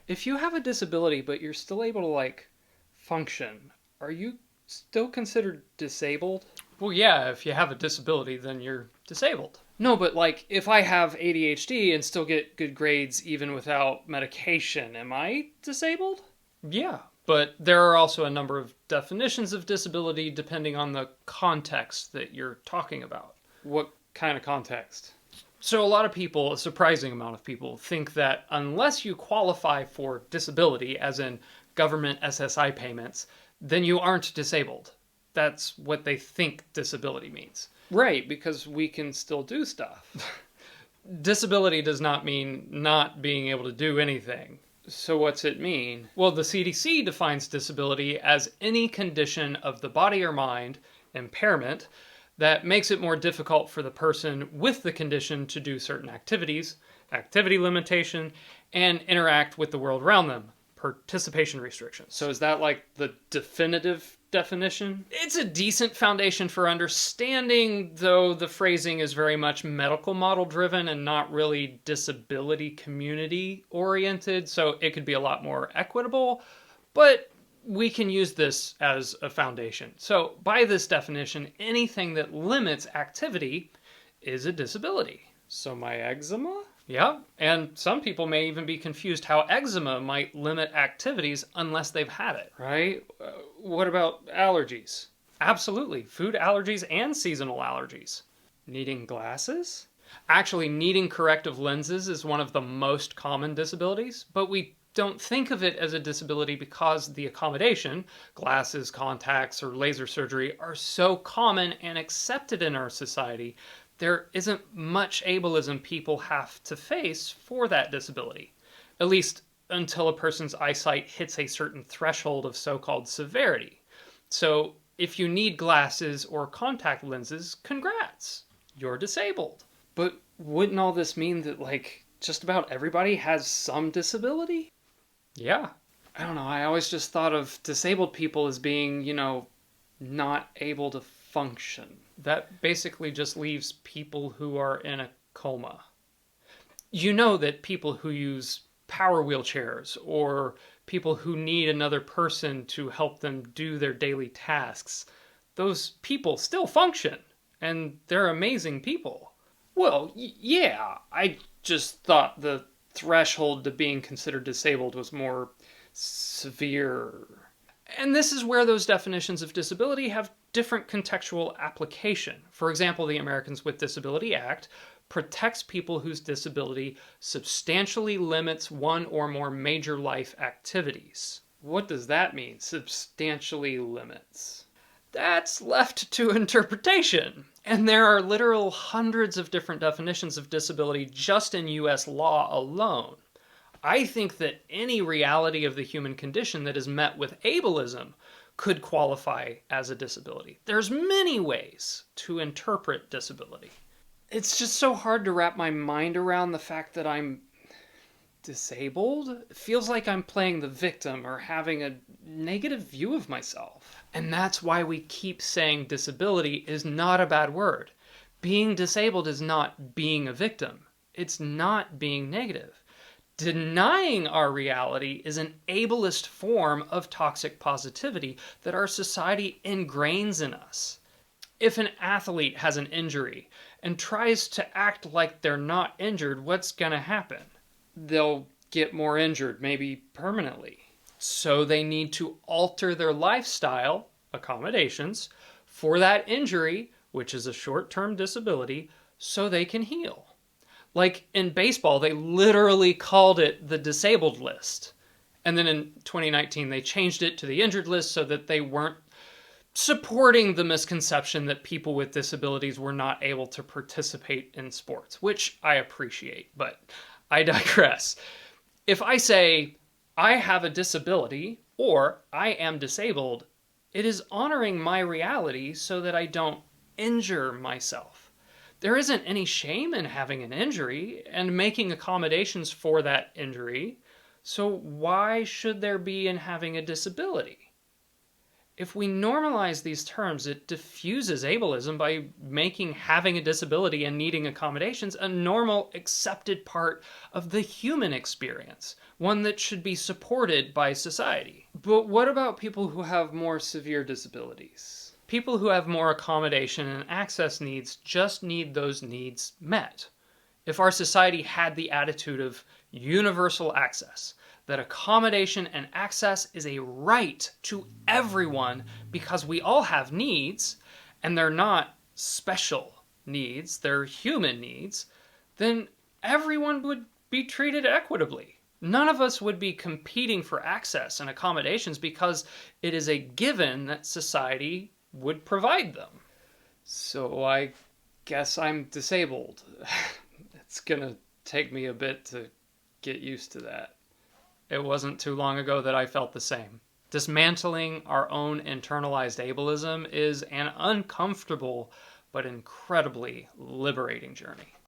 If you have a disability but you're still able to, like, function, are you still considered disabled? Well, yeah, if you have a disability, then you're disabled. No, but like if I have ADHD and still get good grades even without medication, am I disabled? Yeah, but there are also a number of definitions of disability depending on the context that you're talking about. What kind of context? So, a lot of people, a surprising amount of people, think that unless you qualify for disability, as in government SSI payments, then you aren't disabled. That's what they think disability means. Right, because we can still do stuff. Disability does not mean not being able to do anything. So what's it mean? Well, the CDC defines disability as any condition of the body or mind, impairment, that makes it more difficult for the person with the condition to do certain activities, activity limitation, and interact with the world around them, participation restrictions. So is that like the definitive definition? It's a decent foundation for understanding, though the phrasing is very much medical model driven and not really disability community oriented, so it could be a lot more equitable, but we can use this as a foundation. So, by this definition, anything that limits activity is a disability. So my eczema? Yeah, and some people may even be confused how eczema might limit activities unless they've had it. Right? What about allergies? Absolutely, food allergies and seasonal allergies. Needing glasses? Actually, needing corrective lenses is one of the most common disabilities, but we don't think of it as a disability because the accommodation, glasses, contacts, or laser surgery, are so common and accepted in our society. There isn't much ableism people have to face for that disability, at least until a person's eyesight hits a certain threshold of so-called severity. So if you need glasses or contact lenses, congrats, you're disabled. But wouldn't all this mean that, like, just about everybody has some disability? Yeah. I don't know, I always just thought of disabled people as being, not able to function. That basically just leaves people who are in a coma. You know that people who use power wheelchairs or people who need another person to help them do their daily tasks, those people still function, and they're amazing people. Well, yeah, I just thought the threshold to being considered disabled was more severe. And this is where those definitions of disability have different contextual application. For example, the Americans with Disability Act protects people whose disability substantially limits one or more major life activities. What does that mean, substantially limits? That's left to interpretation. And there are literal hundreds of different definitions of disability just in US law alone. I think that any reality of the human condition that is met with ableism could qualify as a disability. There's many ways to interpret disability. It's just so hard to wrap my mind around the fact that I'm disabled. It feels like I'm playing the victim or having a negative view of myself. And that's why we keep saying disability is not a bad word. Being disabled is not being a victim. It's not being negative. Denying our reality is an ableist form of toxic positivity that our society ingrains in us. If an athlete has an injury and tries to act like they're not injured, what's going to happen? They'll get more injured, maybe permanently. So they need to alter their lifestyle, accommodations, for that injury, which is a short-term disability, so they can heal. Like in baseball, they literally called it the disabled list. And then in 2019, they changed it to the injured list so that they weren't supporting the misconception that people with disabilities were not able to participate in sports, which I appreciate, but I digress. If I say, I have a disability, or I am disabled, it is honoring my reality so that I don't injure myself. There isn't any shame in having an injury and making accommodations for that injury, so why should there be in having a disability? If we normalize these terms, it diffuses ableism by making having a disability and needing accommodations a normal, accepted part of the human experience, one that should be supported by society. But what about people who have more severe disabilities? People who have more accommodation and access needs just need those needs met. If our society had the attitude of universal access, that accommodation and access is a right to everyone because we all have needs, and they're not special needs, they're human needs, then everyone would be treated equitably. None of us would be competing for access and accommodations because it is a given that society would provide them. So I guess I'm disabled. It's gonna take me a bit to get used to that. It wasn't too long ago that I felt the same. Dismantling our own internalized ableism is an uncomfortable but incredibly liberating journey.